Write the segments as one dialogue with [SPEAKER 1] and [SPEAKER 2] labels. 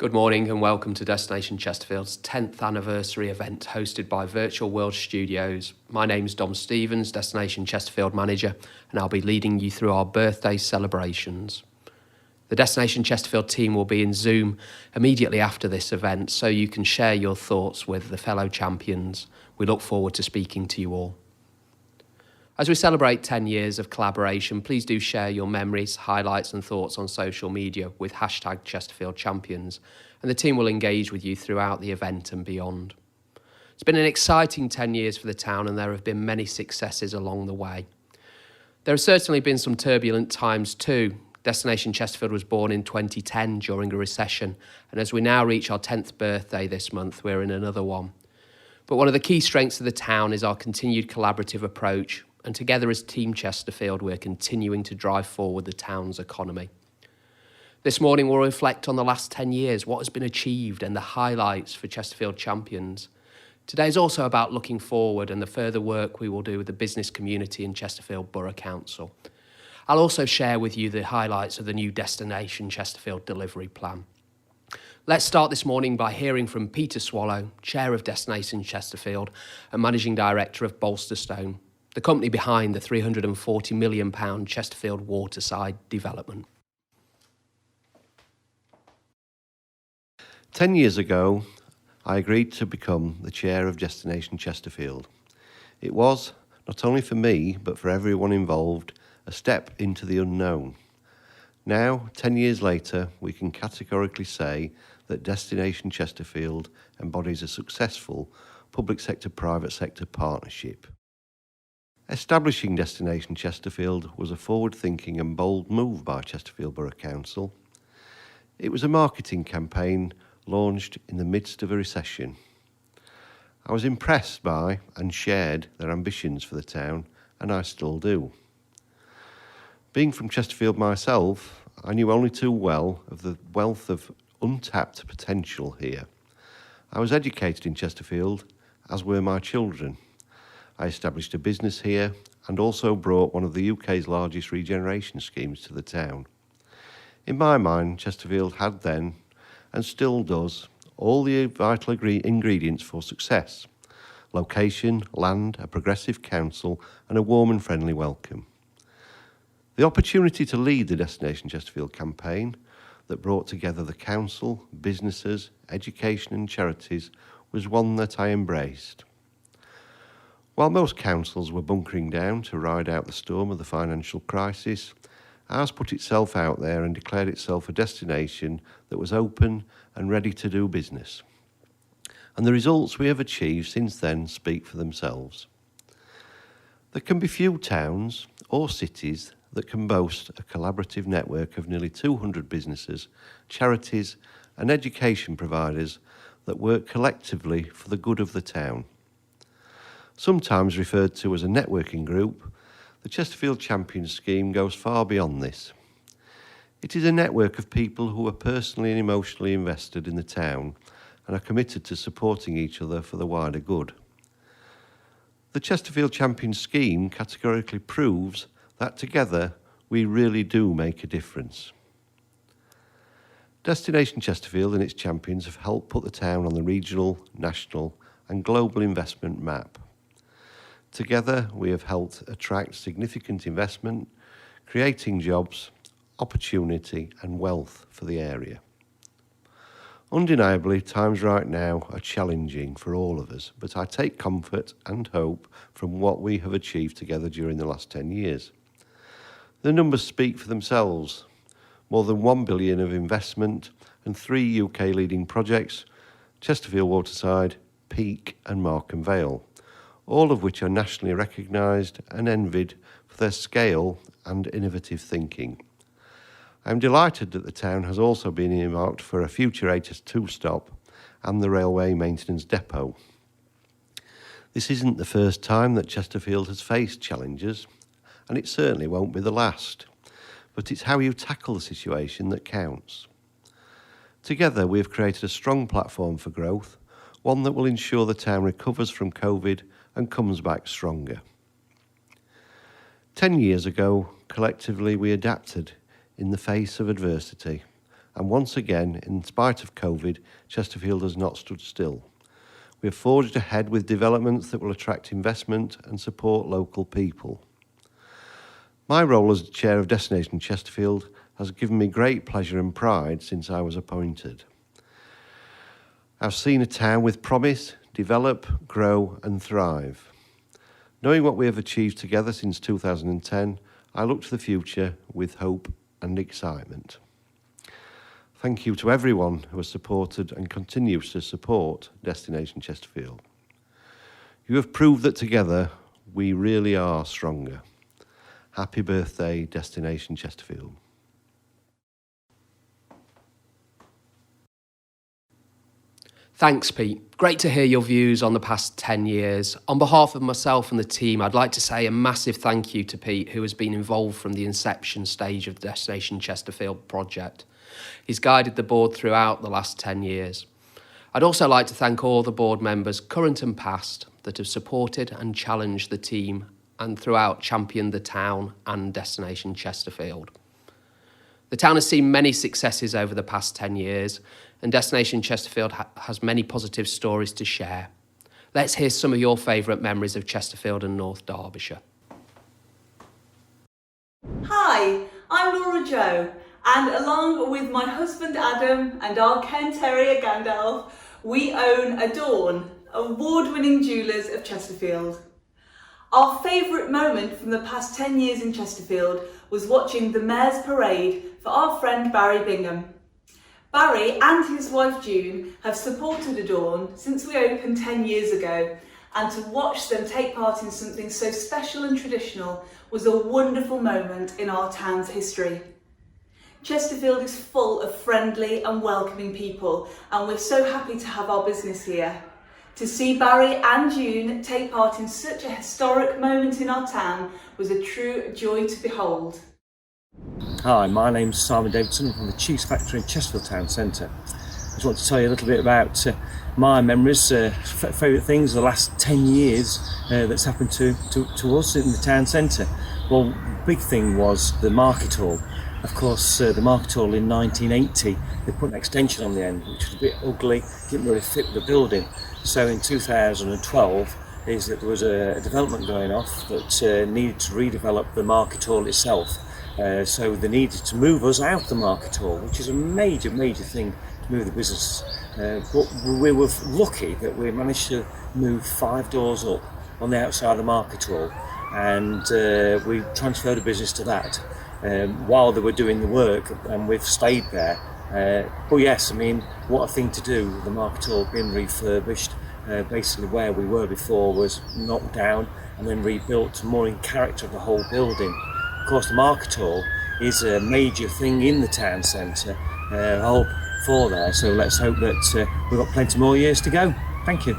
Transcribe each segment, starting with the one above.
[SPEAKER 1] Good morning and welcome to Destination Chesterfield's 10th anniversary event hosted by Virtual World Studios. My name's Dom Stevens, Destination Chesterfield Manager, and I'll be leading you through our birthday celebrations. The Destination Chesterfield team will be in Zoom immediately after this event so you can share your thoughts with the fellow champions. We look forward to speaking to you all. As we celebrate 10 years of collaboration, please do share your memories, highlights and thoughts on social media with hashtag Chesterfield Champions, and the team will engage with you throughout the event and beyond. It's been an exciting 10 years for the town and there have been many successes along the way. There have certainly been some turbulent times too. Destination Chesterfield was born in 2010 during a recession, and as we now reach our 10th birthday this month, we're in another one. But one of the key strengths of the town is our continued collaborative approach, and together as Team Chesterfield, we're continuing to drive forward the town's economy. This morning we'll reflect on the last 10 years, what has been achieved and the highlights for Chesterfield Champions. Today is also about looking forward and the further work we will do with the business community and Chesterfield Borough Council. I'll also share with you the highlights of the new Destination Chesterfield delivery plan. Let's start this morning by hearing from Peter Swallow, Chair of Destination Chesterfield and Managing Director of Bolsterstone, the company behind the £340 million Chesterfield waterside development.
[SPEAKER 2] 10 years ago, I agreed to become the chair of Destination Chesterfield. It was, not only for me, but for everyone involved, a step into the unknown. Now, 10 years later, we can categorically say that Destination Chesterfield embodies a successful public sector-private sector partnership. Establishing Destination Chesterfield was a forward-thinking and bold move by Chesterfield Borough Council. It was a marketing campaign launched in the midst of a recession. I was impressed by and shared their ambitions for the town, and I still do. Being from Chesterfield myself, I knew only too well of the wealth of untapped potential here. I was educated in Chesterfield, as were my children. I established a business here and also brought one of the UK's largest regeneration schemes to the town. In my mind, Chesterfield had then, and still does, all the vital ingredients for success: location, land, a progressive council and a warm and friendly welcome. The opportunity to lead the Destination Chesterfield campaign that brought together the council, businesses, education and charities was one that I embraced. While most councils were bunkering down to ride out the storm of the financial crisis, ours put itself out there and declared itself a destination that was open and ready to do business. And the results we have achieved since then speak for themselves. There can be few towns or cities that can boast a collaborative network of nearly 200 businesses, charities and education providers that work collectively for the good of the town. Sometimes referred to as a networking group, the Chesterfield Champions scheme goes far beyond this. It is a network of people who are personally and emotionally invested in the town and are committed to supporting each other for the wider good. The Chesterfield Champions scheme categorically proves that together we really do make a difference. Destination Chesterfield and its champions have helped put the town on the regional, national and global investment map. Together, we have helped attract significant investment, creating jobs, opportunity and wealth for the area. Undeniably, times right now are challenging for all of us, but I take comfort and hope from what we have achieved together during the last 10 years. The numbers speak for themselves. More than £1 billion of investment and 3 UK leading projects: Chesterfield Waterside, Peak and Markham Vale, all of which are nationally recognised and envied for their scale and innovative thinking. I am delighted that the town has also been earmarked for a future HS2 stop and the railway maintenance depot. This isn't the first time that Chesterfield has faced challenges, and it certainly won't be the last, but it's how you tackle the situation that counts. Together we have created a strong platform for growth, one that will ensure the town recovers from COVID and comes back stronger. 10 years ago, collectively we adapted in the face of adversity And once again, in spite of COVID, Chesterfield has not stood still. We have forged ahead with developments that will attract investment and support local people. My role as Chair of Destination Chesterfield has given me great pleasure and pride since I was appointed. I've seen a town with promise develop, grow and thrive. Knowing what we have achieved together since 2010, I look to the future with hope and excitement. Thank you to everyone who has supported and continues to support Destination Chesterfield. You have proved that together we really are stronger. Happy birthday, Destination Chesterfield.
[SPEAKER 1] Thanks, Pete. Great to hear your views on the past 10 years. On behalf of myself and the team, I'd like to say a massive thank you to Pete, who has been involved from the inception stage of the Destination Chesterfield project. He's guided the board throughout the last 10 years. I'd also like to thank all the board members, current and past, that have supported and challenged the team and throughout championed the town and Destination Chesterfield. The town has seen many successes over the past 10 years, and Destination Chesterfield has many positive stories to share. Let's hear some of your favourite memories of Chesterfield and North Derbyshire.
[SPEAKER 3] Hi, I'm Laura Jo, and along with my husband Adam and our Ken Terrier Gandalf, we own Adorn, award-winning jewellers of Chesterfield. Our favourite moment from the past 10 years in Chesterfield was watching the Mayor's Parade for our friend Barry Bingham. Barry and his wife June have supported Adorn since we opened 10 years ago, and to watch them take part in something so special and traditional was a wonderful moment in our town's history. Chesterfield is full of friendly and welcoming people, and we're so happy to have our business here. To see Barry and June take part in such a historic moment in our town was a true joy to behold.
[SPEAKER 4] Hi, my name's Simon Davidson from the Cheese Factory in Chesterfield Town Centre. I just want to tell you a little bit about my memories, favourite things the last 10 years that's happened to us in the town centre. Well, the big thing was the market hall. Of course, the market hall in 1980, they put an extension on the end, which was a bit ugly, didn't really fit with the building. So in 2012, is that there was a development going off that needed to redevelop the market hall itself. So they needed to move us out the market hall, which is a major thing to move the business. But we were lucky that we managed to move 5 doors up on the outside of the market hall, and we transferred the business to that while they were doing the work, and we've stayed there. But yes, I mean, what a thing to do, the market hall being refurbished. Basically where we were before was knocked down and then rebuilt, more in character of the whole building. Of course, the market hall is a major thing in the town centre, all for there, so let's hope that we've got plenty more years to go. Thank you.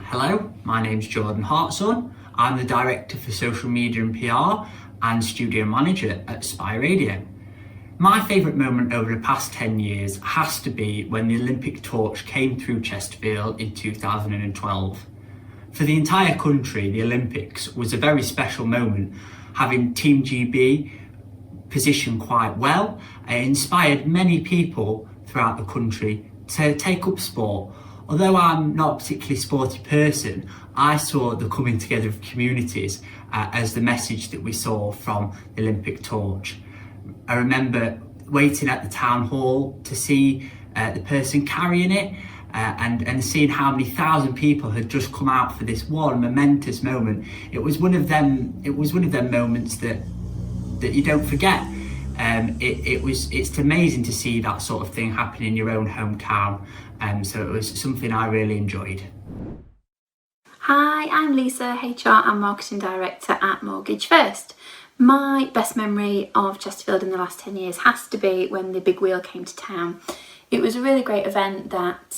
[SPEAKER 5] Hello, my name's Jordan Hartson. I'm the Director for Social Media and PR and Studio Manager at Spy Radio. My favourite moment over the past 10 years has to be when the Olympic torch came through Chesterfield in 2012. For the entire country, the Olympics was a very special moment, having Team GB positioned quite well. It inspired many people throughout the country to take up sport. Although I'm not a particularly sporty person, I saw the coming together of communities as the message that we saw from the Olympic torch. I remember waiting at the town hall to see the person carrying it and seeing how many thousand people had just come out for this one momentous moment. It was one of them moments that you don't forget. It's amazing to see that sort of thing happen in your own hometown. So it was something I really enjoyed.
[SPEAKER 6] Hi, I'm Lisa, HR and Marketing Director at Mortgage First. My best memory of Chesterfield in the last 10 years has to be when the Big Wheel came to town. It was a really great event that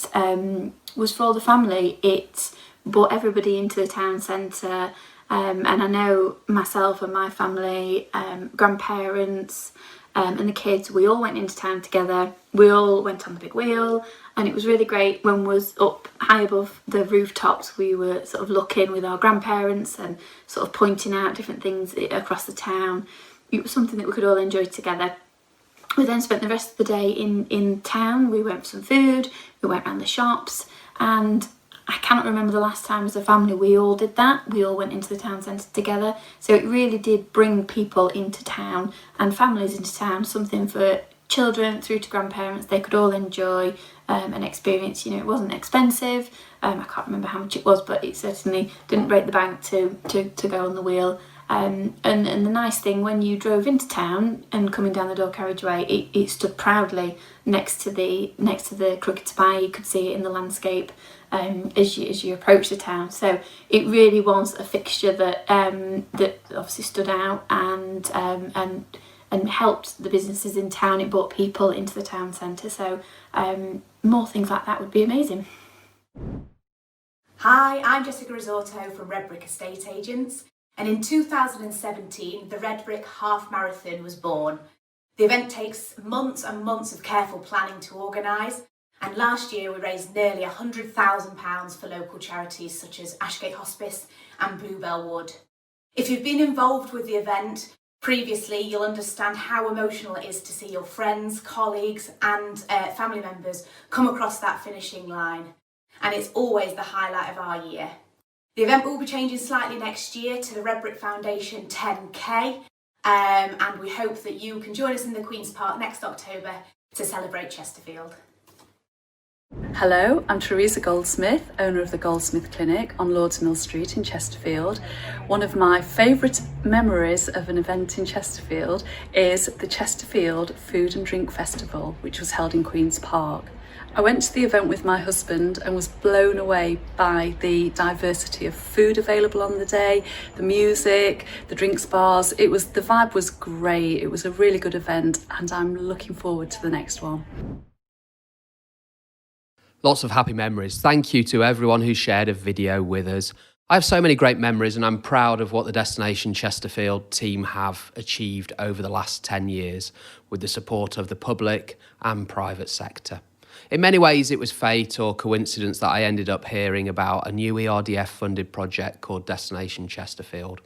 [SPEAKER 6] was for all the family. It brought everybody into the town centre, and I know myself and my family, grandparents and the kids, we all went into town together. We all went on the Big Wheel, and it was really great. When we was up high above the rooftops, we were sort of looking with our grandparents and sort of pointing out different things across the town. It was something that we could all enjoy together. We then spent the rest of the day in town. We went for some food, we went around the shops, and I cannot remember the last time as a family we all did that. We all went into the town centre together. So it really did bring people into town and families into town, something for children through to grandparents. They could all enjoy an experience. You know, it wasn't expensive. I can't remember how much it was, but it certainly didn't break the bank to go on the wheel. And the nice thing, when you drove into town and coming down the door carriageway, it stood proudly next to the Crooked Spire. You could see it in the landscape as you approach the town. So it really was a fixture that obviously stood out and helped the businesses in town. It brought people into the town centre. So more things like that would be amazing.
[SPEAKER 7] Hi, I'm Jessica Risotto from Red Brick Estate Agents, and in 2017 the Red Brick Half Marathon was born. The event takes months and months of careful planning to organise, and last year we raised nearly £100,000 for local charities such as Ashgate Hospice and Bluebell Wood. If you've been involved with the event previously, you'll understand how emotional it is to see your friends, colleagues and family members come across that finishing line. And it's always the highlight of our year. The event will be changing slightly next year to the Red Brick Foundation 10K, and we hope that you can join us in the Queen's Park next October to celebrate Chesterfield.
[SPEAKER 8] Hello, I'm Teresa Goldsmith, owner of the Goldsmith Clinic on Lords Mill Street in Chesterfield. One of my favourite memories of an event in Chesterfield is the Chesterfield Food and Drink Festival, which was held in Queen's Park. I went to the event with my husband and was blown away by the diversity of food available on the day, the music, the drinks bars. The vibe was great. It was a really good event and I'm looking forward to the next one.
[SPEAKER 1] Lots of happy memories. Thank you to everyone who shared a video with us. I have so many great memories and I'm proud of what the Destination Chesterfield team have achieved over the last 10 years with the support of the public and private sector. In many ways, it was fate or coincidence that I ended up hearing about a new ERDF-funded project called Destination Chesterfield.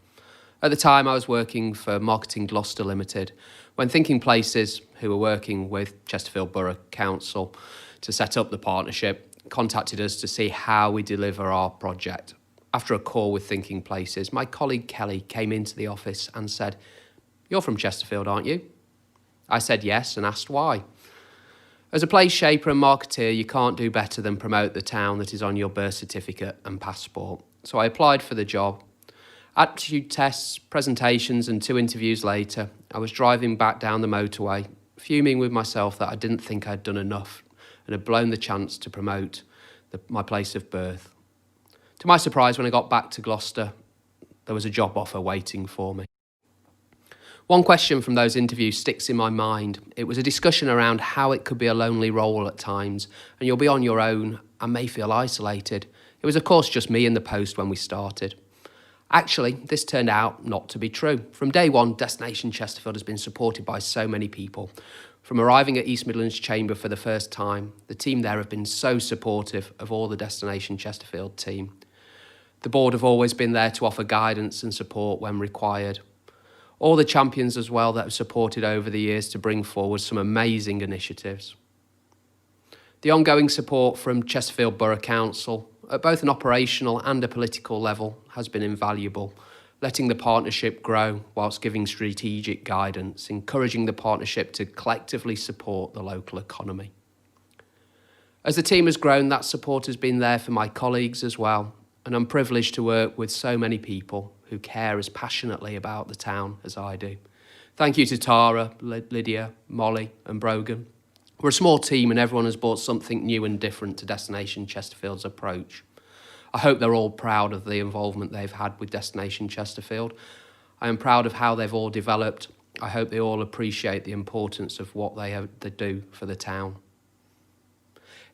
[SPEAKER 1] At the time, I was working for Marketing Gloucester Limited when Thinking Places, who were working with Chesterfield Borough Council to set up the partnership, contacted us to see how we deliver our project. After a call with Thinking Places, my colleague Kelly came into the office and said, "You're from Chesterfield, aren't you?" I said yes and asked why. As a place shaper and marketeer, you can't do better than promote the town that is on your birth certificate and passport. So I applied for the job. Aptitude tests, presentations and 2 interviews later, I was driving back down the motorway, fuming with myself that I didn't think I'd done enough and had blown the chance to promote my place of birth. To my surprise, when I got back to Gloucester, there was a job offer waiting for me. One question from those interviews sticks in my mind. It was a discussion around how it could be a lonely role at times, and you'll be on your own and may feel isolated. It was, of course, just me in the post when we started. Actually, this turned out not to be true. From day one, Destination Chesterfield has been supported by so many people. From arriving at East Midlands Chamber for the first time, the team there have been so supportive of all the Destination Chesterfield team. The board have always been there to offer guidance and support when required. All the champions as well that have supported over the years to bring forward some amazing initiatives. The ongoing support from Chesterfield Borough Council, at both an operational and a political level, has been invaluable, letting the partnership grow whilst giving strategic guidance, encouraging the partnership to collectively support the local economy. As the team has grown, that support has been there for my colleagues as well, and I'm privileged to work with so many people who care as passionately about the town as I do. Thank you to Tara, Lydia, Molly and Brogan. We're a small team and everyone has brought something new and different to Destination Chesterfield's approach. I hope they're all proud of the involvement they've had with Destination Chesterfield. I am proud of how they've all developed. I hope they all appreciate the importance of what they do for the town.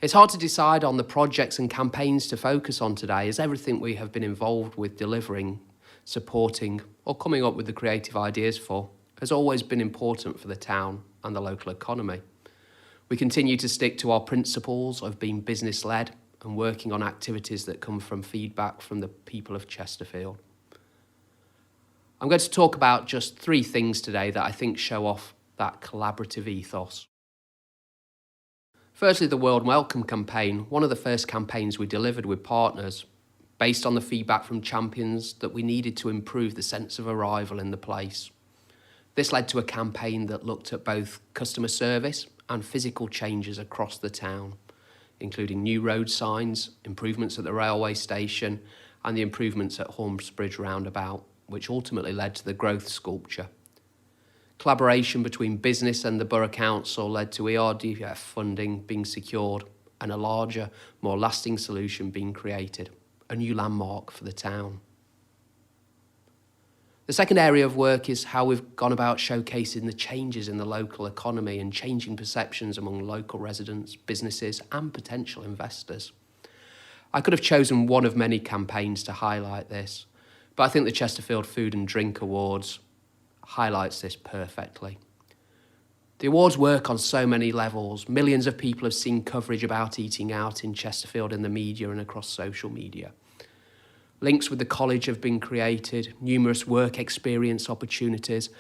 [SPEAKER 1] It's hard to decide on the projects and campaigns to focus on today, as everything we have been involved with delivering, supporting or coming up with the creative ideas for has always been important for the town and the local economy. We continue to stick to our principles of being business-led and working on activities that come from feedback from the people of Chesterfield. I'm going to talk about just 3 things today that I think show off that collaborative ethos. Firstly, the World Welcome campaign, one of the first campaigns we delivered with partners, based on the feedback from champions that we needed to improve the sense of arrival in the place. This led to a campaign that looked at both customer service and physical changes across the town, including new road signs, improvements at the railway station, and the improvements at Holmesbridge roundabout, which ultimately led to the growth sculpture. Collaboration between business and the Borough Council led to ERDF funding being secured and a larger, more lasting solution being created, a new landmark for the town. The second area of work is how we've gone about showcasing the changes in the local economy and changing perceptions among local residents, businesses and potential investors. I could have chosen one of many campaigns to highlight this, but I think the Chesterfield Food and Drink Awards highlights this perfectly. The awards work on so many levels. Millions of people have seen coverage about eating out in Chesterfield in the media and across social media. Links with the college have been created, numerous work experience opportunities,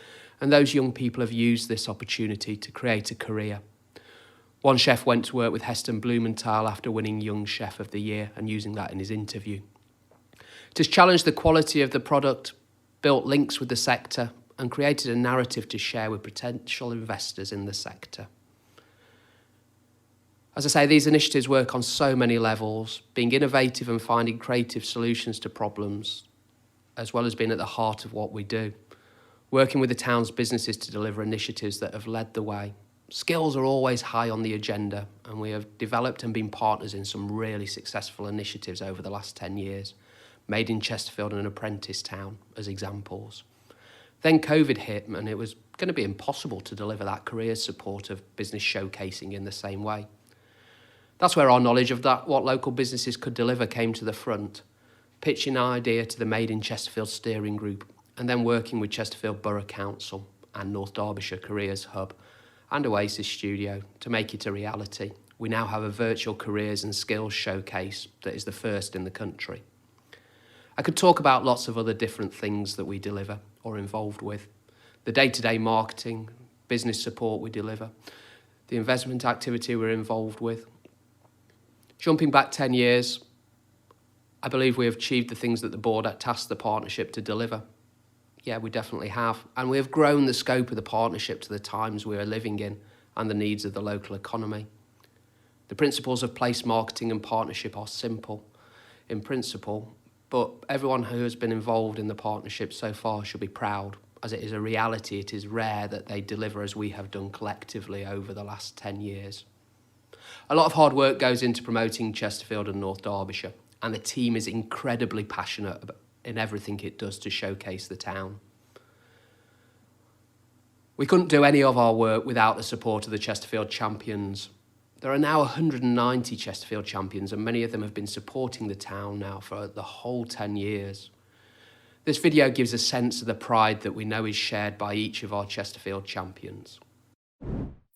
[SPEAKER 1] and those young people have used this opportunity to create a career. One chef went to work with Heston Blumenthal after winning Young Chef of the Year and using that in his interview. To challenge the quality of the product, built links with the sector, and created a narrative to share with potential investors in the sector. As I say, these initiatives work on so many levels, being innovative and finding creative solutions to problems, as well as being at the heart of what we do. Working with the town's businesses to deliver initiatives that have led the way. Skills are always high on the agenda, and we have developed and been partners in some really successful initiatives over the last 10 years. Made in Chesterfield and an apprentice town as examples. Then COVID hit, and it was going to be impossible to deliver that career support of business showcasing in the same way. That's where our knowledge of that, what local businesses could deliver, came to the front. Pitching an idea to the Made in Chesterfield steering group, and then working with Chesterfield Borough Council and North Derbyshire Careers Hub and Oasis Studio to make it a reality. We now have a virtual careers and skills showcase that is the first in the country. I could talk about lots of other different things that we deliver or involved with. The day-to-day marketing, business support we deliver, the investment activity we're involved with. Jumping back 10 years, I believe we have achieved the things that the board had tasked the partnership to deliver. Yeah, we definitely have. And we have grown the scope of the partnership to the times we are living in and the needs of the local economy. The principles of place marketing and partnership are simple in principle, but everyone who has been involved in the partnership so far should be proud. As it is a reality, it is rare that they deliver as we have done collectively over the last 10 years. A lot of hard work goes into promoting Chesterfield and North Derbyshire, and the team is incredibly passionate in everything it does to showcase the town. We couldn't do any of our work without the support of the Chesterfield champions. There are now 190 Chesterfield champions, and many of them have been supporting the town now for the whole 10 years. This video gives a sense of the pride that we know is shared by each of our Chesterfield champions.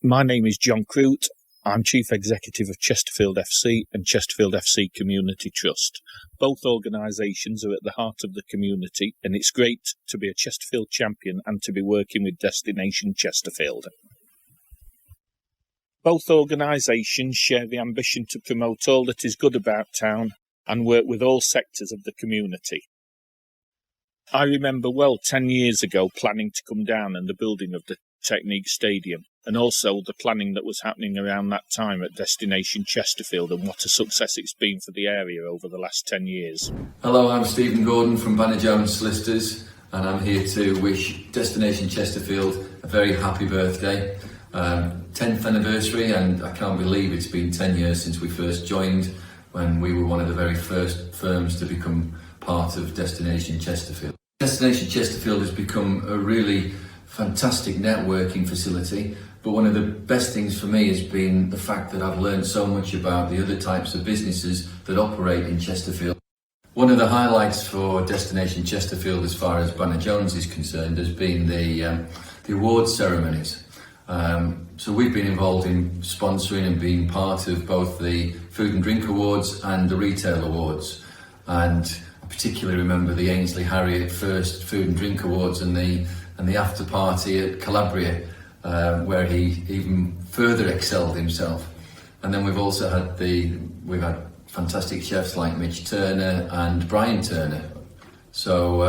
[SPEAKER 9] My name is John Crute. I'm Chief Executive of Chesterfield FC and Chesterfield FC Community Trust. Both organisations are at the heart of the community, and it's great to be a Chesterfield champion and to be working with Destination Chesterfield. Both organisations share the ambition to promote all that is good about town and work with all sectors of the community. I remember well 10 years ago planning to come down and the building of the Technique Stadium, and also the planning that was happening around that time at Destination Chesterfield, and what a success it's been for the area over the last 10 years.
[SPEAKER 10] Hello, I'm Stephen Gordon from Banner Jones Solicitors, and I'm here to wish Destination Chesterfield a very happy birthday. 10th anniversary, and I can't believe it's been 10 years since we first joined, when we were one of the very first firms to become part of Destination Chesterfield. Destination Chesterfield has become a really fantastic networking facility, but one of the best things for me has been the fact that I've learned so much about the other types of businesses that operate in Chesterfield. One of the highlights for Destination Chesterfield as far as Banner Jones is concerned has been the awards ceremonies. So we've been involved in sponsoring and being part of both the Food and Drink Awards and the Retail Awards. And I particularly remember the Ainsley Harriott first Food and Drink Awards and the after party at Calabria. where he even further excelled himself. And then we've also had fantastic chefs like Mitch Turner and Brian Turner. So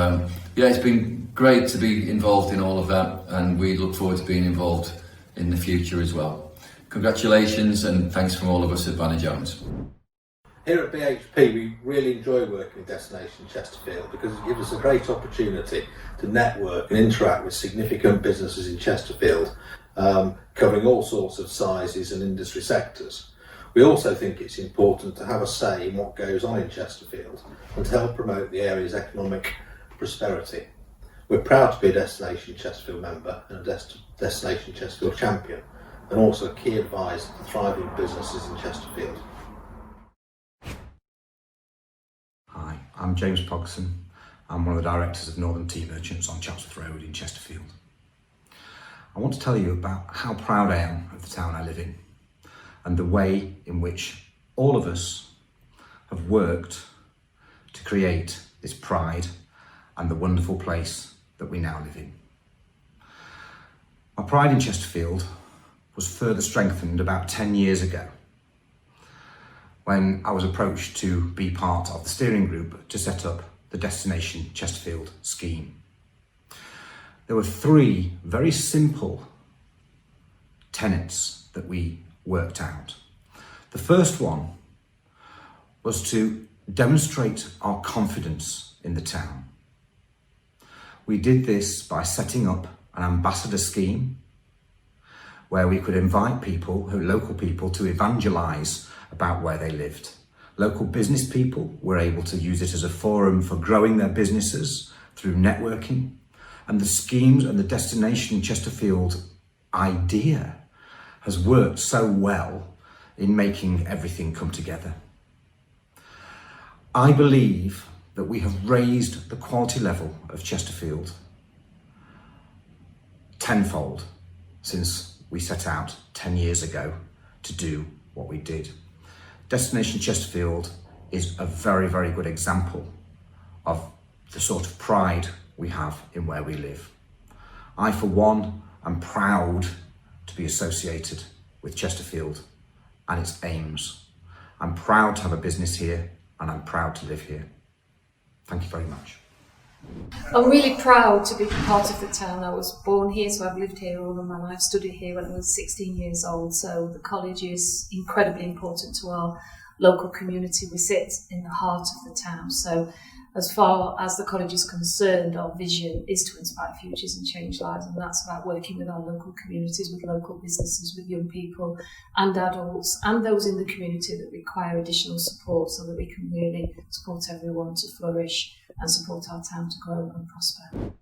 [SPEAKER 10] yeah, it's been great to be involved in all of that, and we look forward to being involved in the future as well. Congratulations and thanks from all of us at Banner Jones.
[SPEAKER 11] Here at BHP, we really enjoy working with Destination Chesterfield because it gives us a great opportunity to network and interact with significant businesses in Chesterfield, covering all sorts of sizes and industry sectors. We also think it's important to have a say in what goes on in Chesterfield and to help promote the area's economic prosperity. We're proud to be a Destination Chesterfield member and a Destination Chesterfield champion, and also a key advisor to thriving businesses in Chesterfield.
[SPEAKER 12] Hi, I'm James Pogson. I'm one of the directors of Northern Tea Merchants on Chatsworth Road in Chesterfield. I want to tell you about how proud I am of the town I live in and the way in which all of us have worked to create this pride and the wonderful place that we now live in. My pride in Chesterfield was further strengthened about 10 years ago when I was approached to be part of the steering group to set up the Destination Chesterfield scheme. There were 3 very simple tenets that we worked out. The first one was to demonstrate our confidence in the town. We did this by setting up an ambassador scheme where we could invite local people to evangelise about where they lived. Local business people were able to use it as a forum for growing their businesses through networking, and the schemes and the Destination Chesterfield idea has worked so well in making everything come together. I believe that we have raised the quality level of Chesterfield tenfold since we set out 10 years ago to do what we did. Destination Chesterfield is a very, very good example of the sort of pride we have in where we live. I, for one, am proud to be associated with Chesterfield and its aims. I'm proud to have a business here and I'm proud to live here. Thank you very much.
[SPEAKER 13] I'm really proud to be part of the town. I was born here, so I've lived here all of my life, studied here when I was 16 years old, so the college is incredibly important to our local community. We sit in the heart of the town, so as far as the college is concerned, our vision is to inspire futures and change lives, and that's about working with our local communities, with local businesses, with young people and adults and those in the community that require additional support so that we can really support everyone to flourish and support our town to grow and prosper.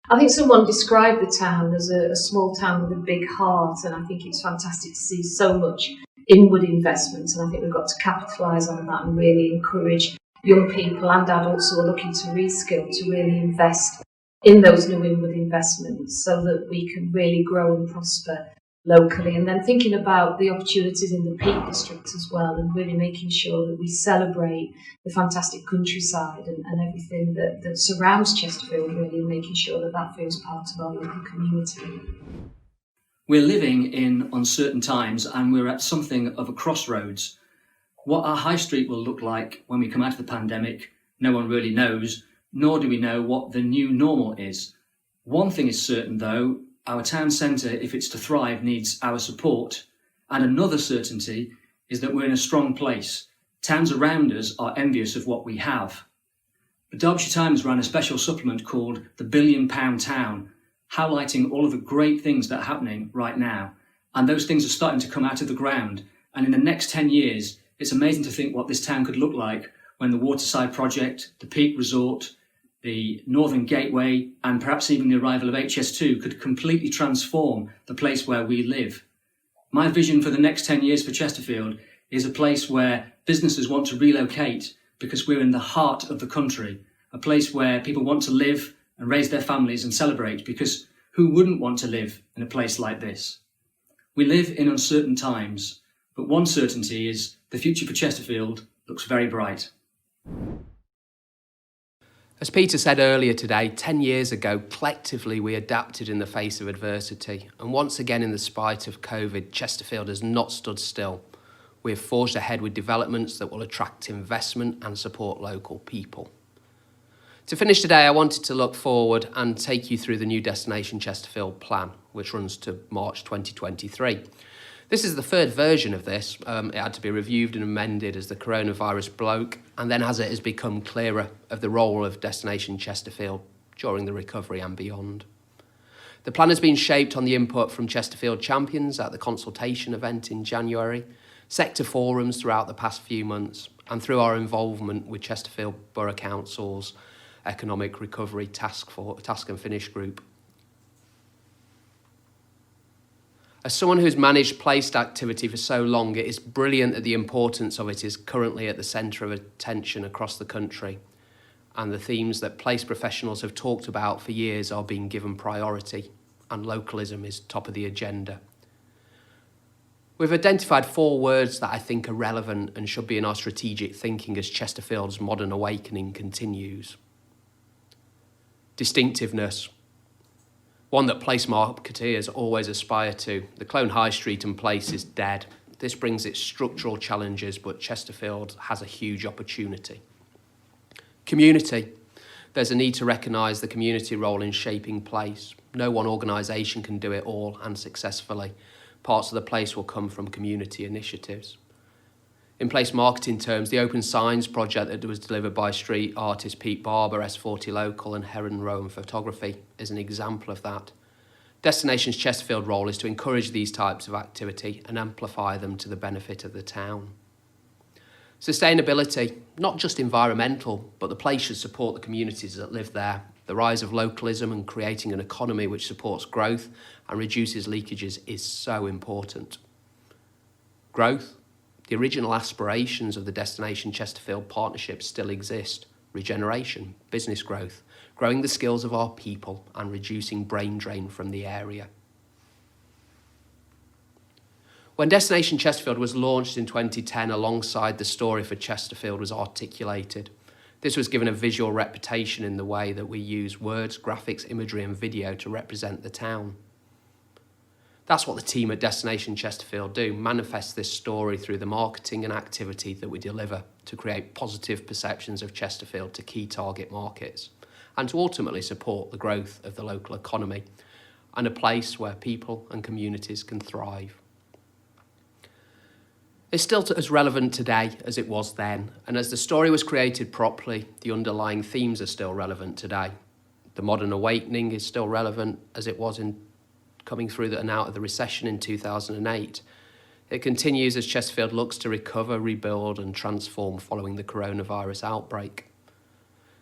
[SPEAKER 13] I think someone described the town as a small town with a big heart, and I think it's fantastic to see so much inward investment, and I think we've got to capitalise on that and really encourage young people and adults who are looking to reskill to really invest in those new inward investments so that we can really grow and prosper locally. And then thinking about the opportunities in the Peak District as well, and really making sure that we celebrate the fantastic countryside and everything that surrounds Chesterfield, really, and making sure that that feels part of our local community.
[SPEAKER 14] We're living in uncertain times and we're at something of a crossroads. What our high street will look like when we come out of the pandemic, no one really knows, nor do we know what the new normal is. One thing is certain though, our town centre, if it's to thrive, needs our support. And another certainty is that we're in a strong place. Towns around us are envious of what we have. The Derbyshire Times ran a special supplement called The £1 Billion Town, highlighting all of the great things that are happening right now. And those things are starting to come out of the ground. And in the next 10 years, it's amazing to think what this town could look like when the Waterside Project, the Peak Resort, the Northern Gateway, and perhaps even the arrival of HS2 could completely transform the place where we live. My vision for the next 10 years for Chesterfield is a place where businesses want to relocate because we're in the heart of the country, a place where people want to live and raise their families and celebrate, because who wouldn't want to live in a place like this? We live in uncertain times, but one certainty is the future for Chesterfield looks very bright.
[SPEAKER 1] As Peter said earlier today, 10 years ago, collectively we adapted in the face of adversity. And once again, in the spite of COVID, Chesterfield has not stood still. We have forged ahead with developments that will attract investment and support local people. To finish today, I wanted to look forward and take you through the new Destination Chesterfield plan, which runs to March 2023. This is the third version of this. It had to be reviewed and amended as the coronavirus broke, and then as it has become clearer of the role of Destination Chesterfield during the recovery and beyond. The plan has been shaped on the input from Chesterfield champions at the consultation event in January, sector forums throughout the past few months, and through our involvement with Chesterfield Borough Council's Economic Recovery Task and Finish Group. As someone who's managed placed activity for so long, it is brilliant that the importance of it is currently at the centre of attention across the country, and the themes that place professionals have talked about for years are being given priority, and localism is top of the agenda. We've identified 4 words that I think are relevant and should be in our strategic thinking as Chesterfield's modern awakening continues. Distinctiveness. One that place marketeers always aspire to. The Clone High Street and place is dead. This brings its structural challenges, but Chesterfield has a huge opportunity. Community. There's a need to recognise the community role in shaping place. No one organisation can do it all and successfully. Parts of the place will come from community initiatives. In place marketing terms, the Open Signs project that was delivered by street artist Pete Barber, S40 Local and Heron Rowan Photography is an example of that. Destination's Chesterfield role is to encourage these types of activity and amplify them to the benefit of the town. Sustainability, not just environmental, but the place should support the communities that live there. The rise of localism and creating an economy which supports growth and reduces leakages is so important. Growth. The original aspirations of the Destination Chesterfield partnership still exist. Regeneration, business growth, growing the skills of our people and reducing brain drain from the area. When Destination Chesterfield was launched in 2010, alongside the story for Chesterfield was articulated. This was given a visual reputation in the way that we use words, graphics, imagery and video to represent the town. That's what the team at Destination Chesterfield do, manifest this story through the marketing and activity that we deliver to create positive perceptions of Chesterfield to key target markets and to ultimately support the growth of the local economy and a place where people and communities can thrive. It's still as relevant today as it was then, and as the story was created properly, the underlying themes are still relevant today. The modern awakening is still relevant as it was in coming through and out of the recession in 2008. It continues as Chesterfield looks to recover, rebuild and transform following the coronavirus outbreak.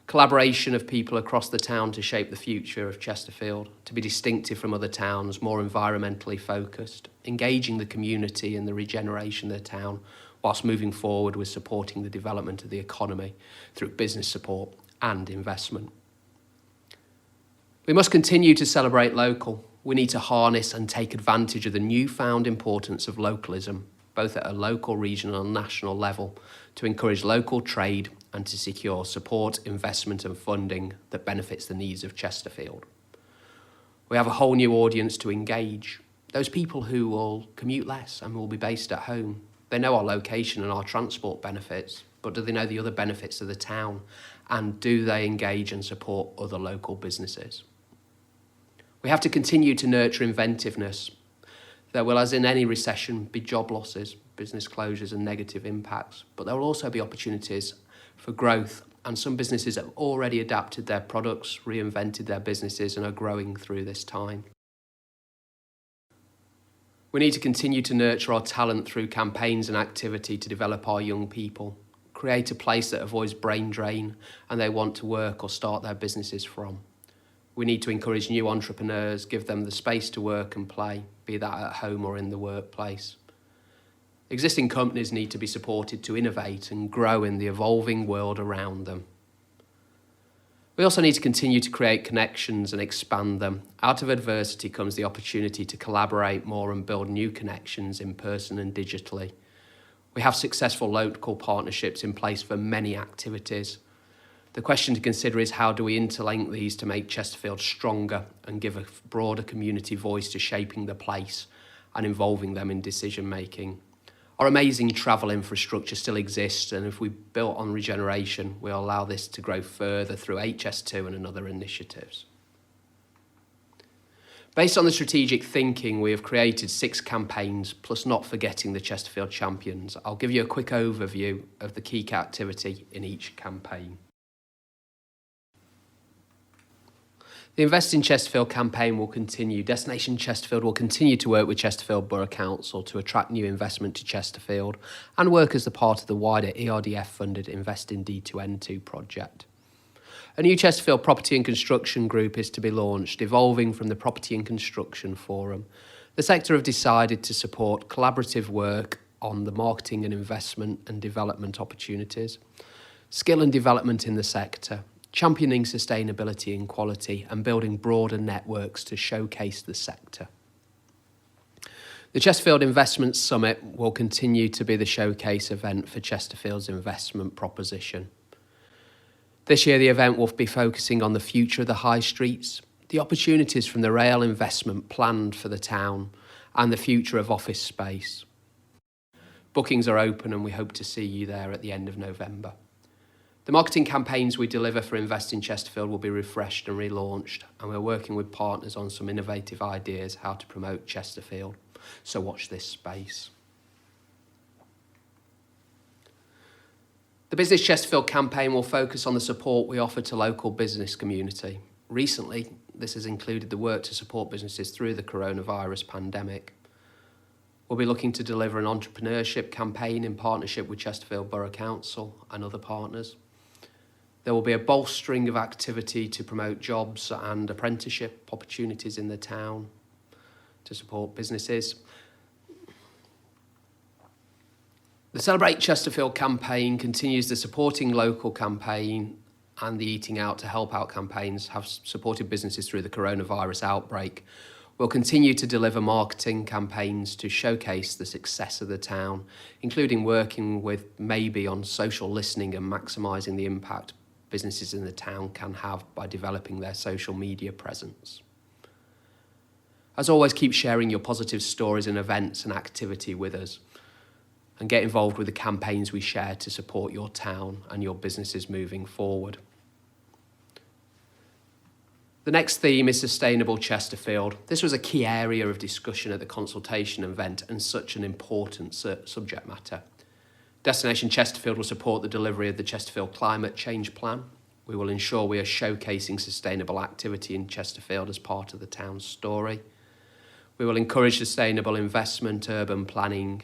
[SPEAKER 1] Collaboration of people across the town to shape the future of Chesterfield, to be distinctive from other towns, more environmentally focused, engaging the community in the regeneration of the town, whilst moving forward with supporting the development of the economy through business support and investment. We must continue to celebrate local. We need to harness and take advantage of the newfound importance of localism, both at a local, regional and national level, to encourage local trade and to secure support, investment and funding that benefits the needs of Chesterfield. We have a whole new audience to engage. Those people who will commute less and will be based at home. They know our location and our transport benefits, but do they know the other benefits of the town? And do they engage and support other local businesses? We have to continue to nurture inventiveness. There will, as in any recession, be job losses, business closures and negative impacts, but there will also be opportunities for growth, and some businesses have already adapted their products, reinvented their businesses and are growing through this time. We need to continue to nurture our talent through campaigns and activity to develop our young people, create a place that avoids brain drain and they want to work or start their businesses from. We need to encourage new entrepreneurs, give them the space to work and play, be that at home or in the workplace. Existing companies need to be supported to innovate and grow in the evolving world around them. We also need to continue to create connections and expand them. Out of adversity comes the opportunity to collaborate more and build new connections in person and digitally. We have successful local partnerships in place for many activities. The question to consider is, how do we interlink these to make Chesterfield stronger and give a broader community voice to shaping the place and involving them in decision making? Our amazing travel infrastructure still exists, and if we built on regeneration, we'll allow this to grow further through HS2 and other initiatives. Based on the strategic thinking, we have created 6 campaigns, plus not forgetting the Chesterfield Champions. I'll give you a quick overview of the key activity in each campaign. The Invest in Chesterfield campaign will continue. Destination Chesterfield will continue to work with Chesterfield Borough Council to attract new investment to Chesterfield and work as the part of the wider ERDF-funded Invest in D2N2 project. A new Chesterfield Property and Construction Group is to be launched, evolving from the Property and Construction Forum. The sector have decided to support collaborative work on the marketing and investment and development opportunities, skill and development in the sector, championing sustainability and quality, and building broader networks to showcase the sector. The Chesterfield Investment Summit will continue to be the showcase event for Chesterfield's investment proposition. This year the event will be focusing on the future of the high streets, the opportunities from the rail investment planned for the town, and the future of office space. Bookings are open and we hope to see you there at the end of November. The marketing campaigns we deliver for Invest in Chesterfield will be refreshed and relaunched, and we're working with partners on some innovative ideas how to promote Chesterfield, so watch this space. The Business Chesterfield campaign will focus on the support we offer to local business community. Recently, this has included the work to support businesses through the coronavirus pandemic. We'll be looking to deliver an entrepreneurship campaign in partnership with Chesterfield Borough Council and other partners. There will be a bolstering of activity to promote jobs and apprenticeship opportunities in the town to support businesses. The Celebrate Chesterfield campaign continues the Supporting Local campaign and the Eating Out to Help Out campaigns have supported businesses through the coronavirus outbreak. We'll continue to deliver marketing campaigns to showcase the success of the town, including working with maybe on social listening and maximising the impact businesses in the town can have by developing their social media presence. As always, keep sharing your positive stories and events and activity with us, and get involved with the campaigns we share to support your town and your businesses moving forward. The next theme is Sustainable Chesterfield. This was a key area of discussion at the consultation event and such an important subject matter. Destination Chesterfield will support the delivery of the Chesterfield Climate Change Plan. We will ensure we are showcasing sustainable activity in Chesterfield as part of the town's story. We will encourage sustainable investment, urban planning,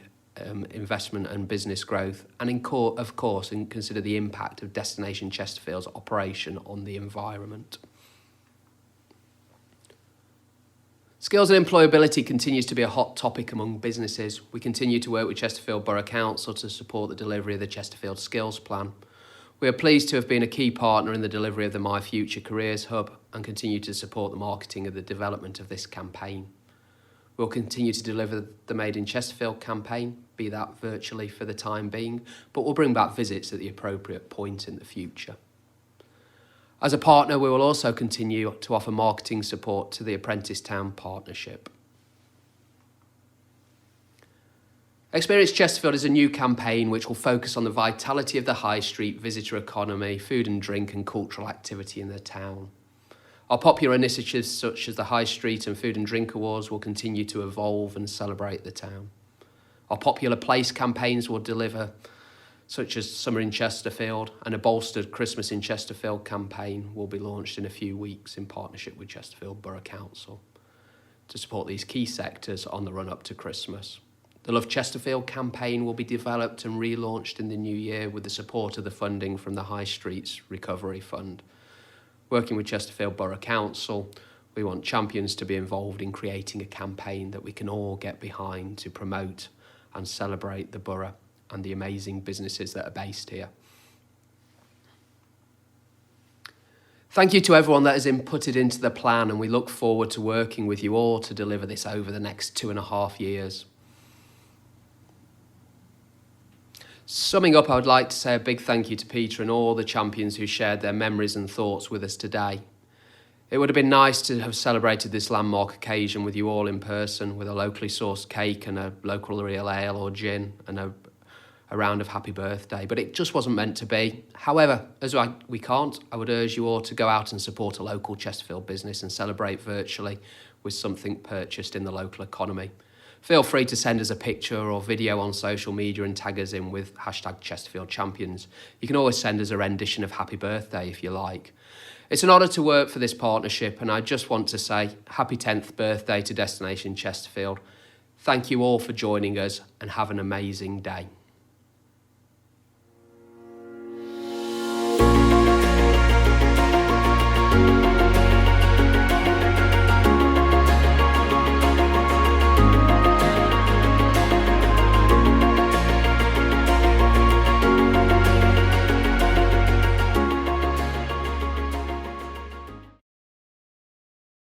[SPEAKER 1] investment and business growth, and of course consider the impact of Destination Chesterfield's operation on the environment. Skills and employability continues to be a hot topic among businesses. We continue to work with Chesterfield Borough Council to support the delivery of the Chesterfield Skills Plan. We are pleased to have been a key partner in the delivery of the My Future Careers Hub and continue to support the marketing of the development of this campaign. We'll continue to deliver the Made in Chesterfield campaign, be that virtually for the time being, but we'll bring back visits at the appropriate point in the future. As a partner, we will also continue to offer marketing support to the Apprentice Town Partnership. Experience Chesterfield is a new campaign which will focus on the vitality of the high street, visitor economy, food and drink and cultural activity in the town. Our popular initiatives such as the High Street and Food and Drink Awards will continue to evolve and celebrate the town. Our popular place campaigns will deliver, such as Summer in Chesterfield, and a bolstered Christmas in Chesterfield campaign will be launched in a few weeks in partnership with Chesterfield Borough Council to support these key sectors on the run-up to Christmas. The Love Chesterfield campaign will be developed and relaunched in the new year with the support of the funding from the High Streets Recovery Fund. Working with Chesterfield Borough Council, we want champions to be involved in creating a campaign that we can all get behind to promote and celebrate the borough and the amazing businesses that are based here. Thank you to everyone that has inputted into the plan, and we look forward to working with you all to deliver this over the next 2.5 years. Summing up, I would like to say a big thank you to Peter and all the champions who shared their memories and thoughts with us today. It would have been nice to have celebrated this landmark occasion with you all in person, with a locally sourced cake and a local real ale or gin and a round of happy birthday, but it just wasn't meant to be. However, as we can't, I would urge you all to go out and support a local Chesterfield business and celebrate virtually with something purchased in the local economy. Feel free to send us a picture or video on social media and tag us in with #ChesterfieldChampions. You can always send us a rendition of happy birthday if you like. It's an honour to work for this partnership, and I just want to say happy 10th birthday to Destination Chesterfield. Thank you all for joining us and have an amazing day.